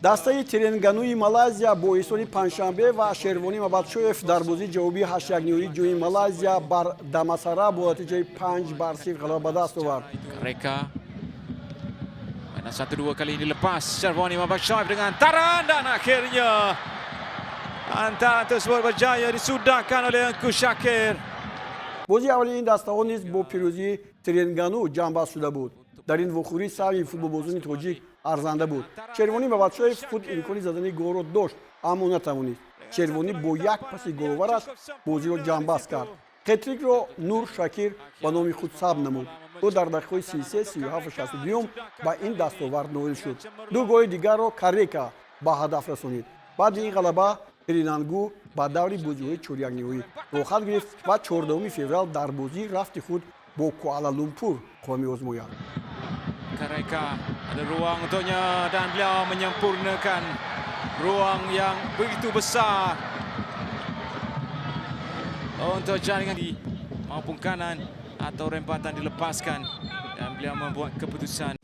دستای ترنگانوی مالازیا با ایستانی پنجشنبه و شروانی مبادشویف در بازی جوابی 8-1 جوی مالازیا بر دماسارا با نتیجه 5-0 غلبه به دست آورد. Mereka mainan 1-2 kali ini lepas Syarwani Mabashoev dengan taran dan akhirnya antaran tersebut berjaya disudahkan oleh Engku Shakir. بازی اولی این دسته‌ها نیز با پیروزی ترنگانو جانباز شده بود. در این وخوری ساوی فوتبالبازان تاجیک ارزنده بود. شروانی مبادشویف خود امکانی زدن گل را داشت اما نتوانید. شروانی با یک پاس گل‌آورش بازی را جانباز کرد. هتریک را نور شاکر به نام خود ثبت نمود. او در دقیقه 33 37 62 با این دستاورد نائل شد. دو گل دیگر را کاریکا به هدف رسانید. بعد این غلبه رینانگو با دوری بازی‌های چوریانگی‌ای روخت گرفت و 14 فوریه در بازی رفت خود با کوالالامپور قومی آزماید. Mereka ada ruang untuknya dan beliau menyempurnakan ruang yang begitu besar untuk jaringan di maupun kanan atau rempatan dilepaskan dan beliau membuat keputusan.